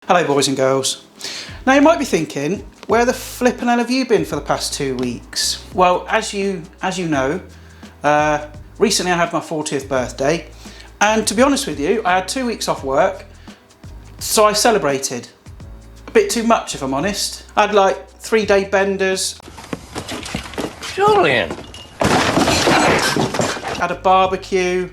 Hello boys and girls. Now you might be thinking, where the flippin' hell have you been for the past 2 weeks? Well, as you know, recently I had my 40th birthday, and to be honest with you, I had 2 weeks off work, so I celebrated. A bit too much, if I'm honest. I had like 3-day benders. Julian! Had a barbecue,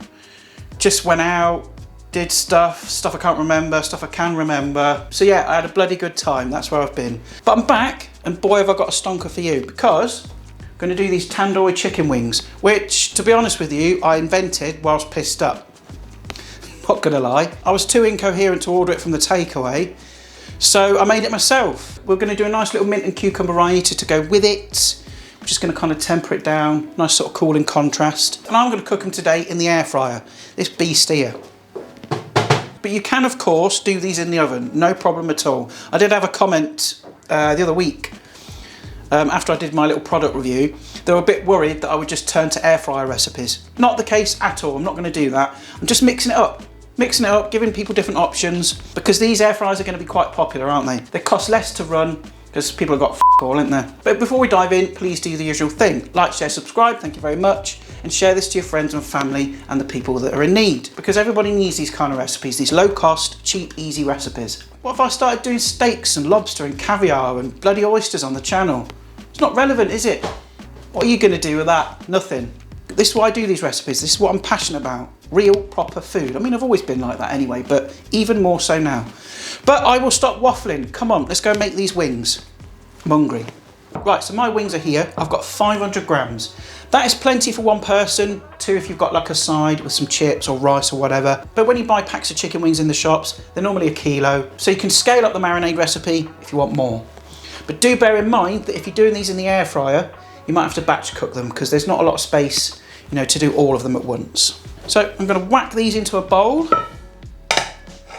just went out, did stuff I can't remember, stuff I can remember. So yeah, I had a bloody good time, that's where I've been. But I'm back, and boy have I got a stonker for you, because I'm gonna do these tandoori chicken wings, which, to be honest with you, I invented whilst pissed up. Not gonna lie. I was too incoherent to order it from the takeaway, so I made it myself. We're gonna do a nice little mint and cucumber raita to go with it. I'm just gonna kind of temper it down, nice sort of cooling contrast. And I'm gonna cook them today in the air fryer, this beast here. But you can, of course, do these in the oven, no problem at all. I did have a comment the other week, after I did my little product review. They were a bit worried that I would just turn to air fryer recipes. Not the case at all, I'm not gonna do that. I'm just mixing it up, giving people different options, because these air fryers are gonna be quite popular, aren't they? They cost less to run, because people have got f*** all, ain't there? But before we dive in, please do the usual thing. Like, share, subscribe, thank you very much. And share this to your friends and family and the people that are in need. Because everybody needs these kind of recipes, these low cost, cheap, easy recipes. What if I started doing steaks and lobster and caviar and bloody oysters on the channel? It's not relevant, is it? What are you gonna do with that? Nothing. This is why I do these recipes, this is what I'm passionate about. Real, proper food. I mean, I've always been like that anyway, but even more so now. But I will stop waffling. Come on, let's go make these wings. I'm hungry. Right, so my wings are here. I've got 500 grams. That is plenty for one person, 2 if you've got like a side with some chips or rice or whatever. But when you buy packs of chicken wings in the shops, they're normally 1 kilo. So you can scale up the marinade recipe if you want more. But do bear in mind that if you're doing these in the air fryer, you might have to batch cook them because there's not a lot of space, you know, to do all of them at once. So I'm gonna whack these into a bowl.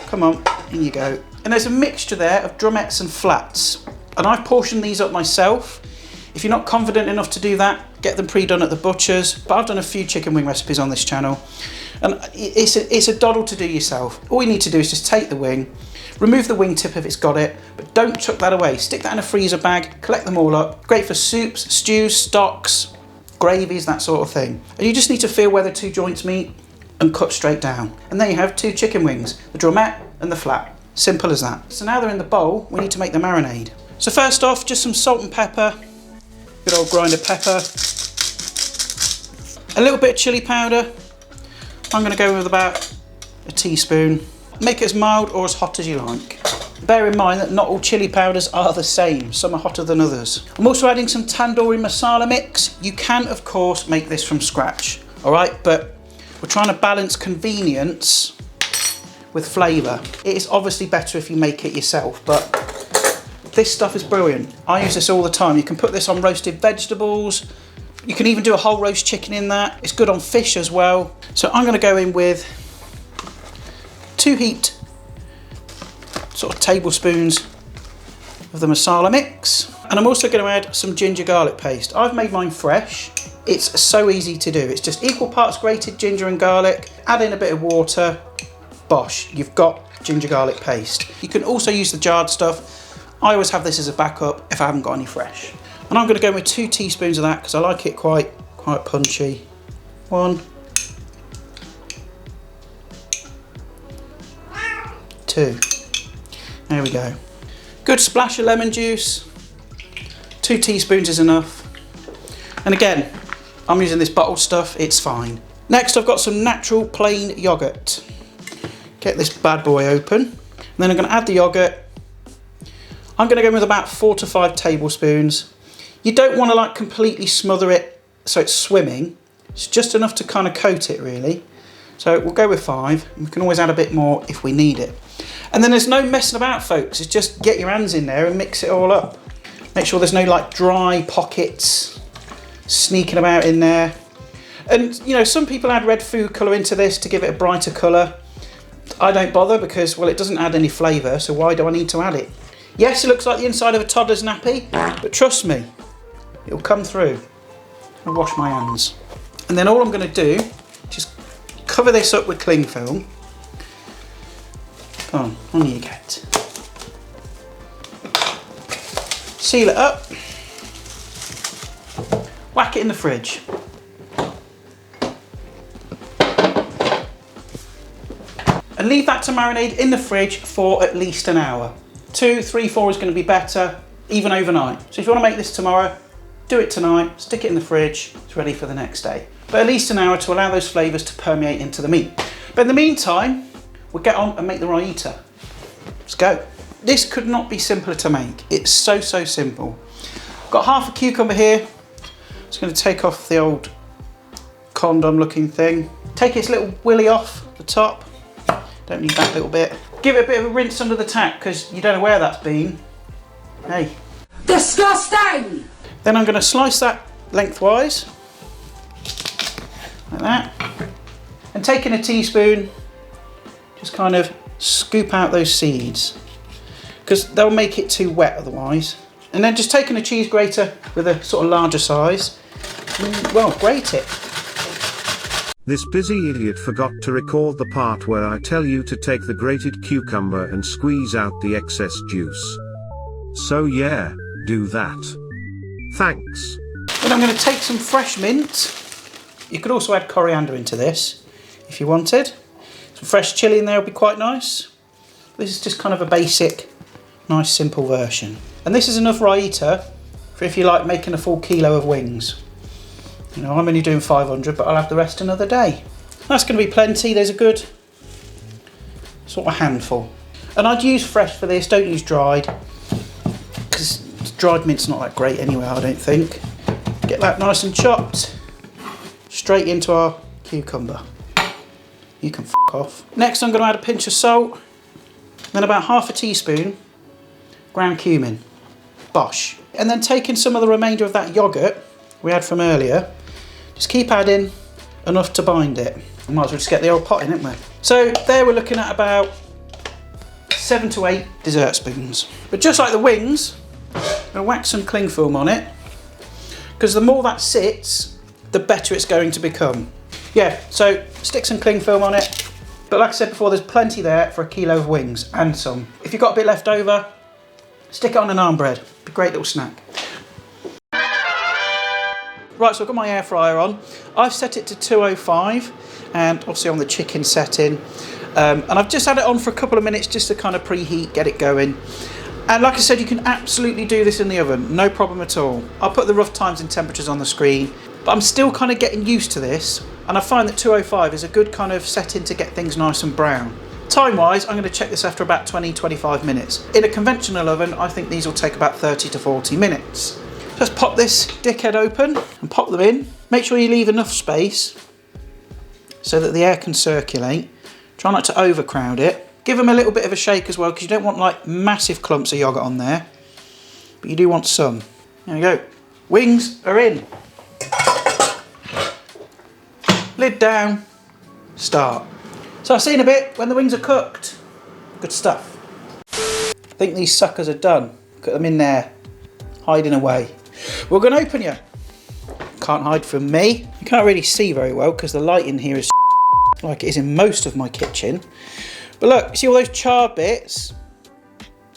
Come on, in you go. And there's a mixture there of drumettes and flats. And I've portioned these up myself. If you're not confident enough to do that, get them pre-done at the butcher's. But I've done a few chicken wing recipes on this channel. And it's a doddle to do yourself. All you need to do is just take the wing, remove the wing tip if it's got it, but don't chuck that away. Stick that in a freezer bag, collect them all up. Great for soups, stews, stocks, gravies, that sort of thing. And you just need to feel where the 2 joints meet and cut straight down. And there you have 2 chicken wings, the drumette and the flat. Simple as that. So now they're in the bowl, we need to make the marinade. So first off, just some salt and pepper, good old grind of pepper, a little bit of chilli powder. I'm going to go with about a teaspoon. Make it as mild or as hot as you like. Bear in mind that not all chilli powders are the same, some are hotter than others. I'm also adding some tandoori masala mix. You can, of course, make this from scratch, all right? But we're trying to balance convenience with flavour. It is obviously better if you make it yourself, but this stuff is brilliant. I use this all the time. You can put this on roasted vegetables. You can even do a whole roast chicken in that. It's good on fish as well. So I'm gonna go in with 2 heaped sort of tablespoons of the masala mix. And I'm also gonna add some ginger garlic paste. I've made mine fresh. It's so easy to do. It's just equal parts grated ginger and garlic. Add in a bit of water. Bosh, you've got ginger garlic paste. You can also use the jarred stuff. I always have this as a backup if I haven't got any fresh. And I'm going to go with 2 teaspoons of that because I like it quite punchy. 1, 2. There we go. Good splash of lemon juice. 2 teaspoons is enough. And again, I'm using this bottled stuff, it's fine. Next, I've got some natural plain yogurt. Get this bad boy open. And then I'm going to add the yogurt. I'm going to go with about 4 to 5 tablespoons. You don't want to like completely smother it so it's swimming. It's just enough to kind of coat it really. So we'll go with 5. We can always add a bit more if we need it. And then there's no messing about, folks. It's just get your hands in there and mix it all up. Make sure there's no like dry pockets sneaking about in there. And you know, some people add red food colour into this to give it a brighter colour. I don't bother because, well, it doesn't add any flavour, so why do I need to add it? Yes, it looks like the inside of a toddler's nappy, but trust me, it'll come through. I'll wash my hands. And then all I'm going to do is just cover this up with cling film. Come on you get. seal it up, whack it in the fridge. And leave that to marinate in the fridge for at least an hour. 2, 3, 4 is going to be better, even overnight. So if you want to make this tomorrow, do it tonight, stick it in the fridge, it's ready for the next day. But at least an hour to allow those flavours to permeate into the meat. But in the meantime, we'll get on and make the raita. Let's go. This could not be simpler to make. It's so, so simple. Got half a cucumber here. Just going to take off the old condom looking thing. Take its little willy off the top. Don't need that little bit. Give it a bit of a rinse under the tap because you don't know where that's been. Hey. Disgusting! Then I'm going to slice that lengthwise. Like that. And taking a teaspoon, just kind of scoop out those seeds because they'll make it too wet otherwise. And then just taking a cheese grater with a sort of larger size, well, grate it. This busy idiot forgot to record the part where I tell you to take the grated cucumber and squeeze out the excess juice. So yeah, do that. Thanks. Then I'm going to take some fresh mint. You could also add coriander into this if you wanted. Some fresh chilli in there would be quite nice. This is just kind of a basic, nice simple version. And this is enough raita for if you like making a full kilo of wings. You know, I'm only doing 500, but I'll have the rest another day. That's going to be plenty. There's a good sort of handful. And I'd use fresh for this, don't use dried, because dried mint's not that great anyway, I don't think. Get that nice and chopped, straight into our cucumber. You can f*** off. Next I'm going to add a pinch of salt, then about half a teaspoon ground cumin. Bosh. And then taking some of the remainder of that yoghurt we had from earlier, just keep adding enough to bind it. We might as well just get the old pot in, haven't we? So there we're looking at about 7 to 8 dessert spoons. But just like the wings, I'm going to whack some cling film on it, because the more that sits, the better it's going to become. Yeah, so stick some cling film on it. But like I said before, there's plenty there for a kilo of wings and some. If you've got a bit left over, stick it on an naan bread. Be a great little snack. Right, so I've got my air fryer on. I've set it to 205 and obviously on the chicken setting. And I've just had it on for a couple of minutes just to kind of preheat, get it going. And like I said, you can absolutely do this in the oven, no problem at all. I'll put the rough times and temperatures on the screen, but I'm still kind of getting used to this. And I find that 205 is a good kind of setting to get things nice and brown. Time-wise, I'm going to check this after about 20-25 minutes. In a conventional oven, I think these will take about 30 to 40 minutes. Just pop this dickhead open and pop them in. Make sure you leave enough space so that the air can circulate. Try not to overcrowd it. Give them a little bit of a shake as well, because you don't want like massive clumps of yoghurt on there, but you do want some. There we go. Wings are in. Lid down, start. So I'll see you in a bit when the wings are cooked. Good stuff. I think these suckers are done. Look at them in there, hiding away. We're going to open you. Can't hide from me. You can't really see very well because the light in here is like it is in most of my kitchen. But look, see all those charred bits?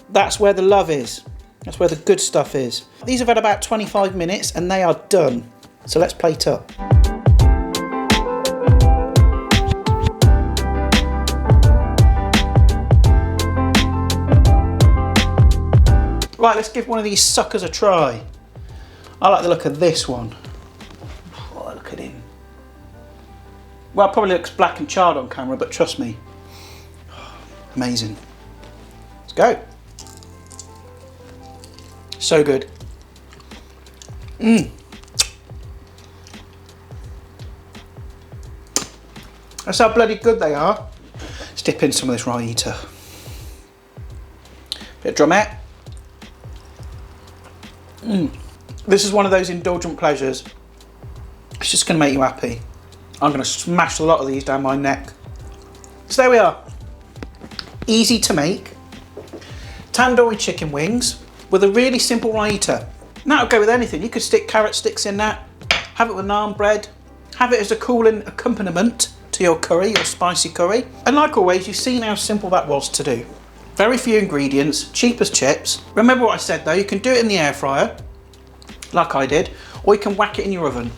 That's where the love is. That's where the good stuff is. These have had about 25 minutes and they are done. So let's plate up. Right, let's give one of these suckers a try. I like the look of this one. Oh, look at him. Well, it probably looks black and charred on camera, but trust me. Amazing. Let's go. So good. That's how bloody good they are. Let's dip in some of this raita. Bit of drumette. This is one of those indulgent pleasures. It's just going to make you happy. I'm going to smash a lot of these down my neck. So there we are. Easy to make. Tandoori chicken wings with a really simple raita. And that'll go with anything. You could stick carrot sticks in that, have it with naan bread, have it as a cooling accompaniment to your curry, your spicy curry. And like always, you've seen how simple that was to do. Very few ingredients, cheap as chips. Remember what I said though, you can do it in the air fryer, like I did, or you can whack it in your oven.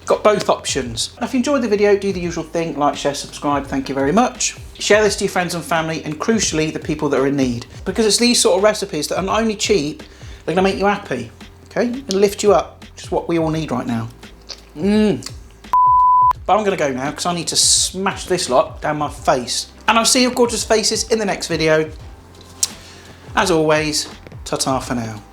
Got both options. If you enjoyed the video, do the usual thing, like, share, subscribe, thank you very much. Share this to your friends and family, and crucially, the people that are in need. Because it's these sort of recipes that are not only cheap, they're gonna make you happy, okay? And lift you up, which is what we all need right now. But I'm gonna go now, because I need to smash this lot down my face. And I'll see your gorgeous faces in the next video. As always, ta-ta for now.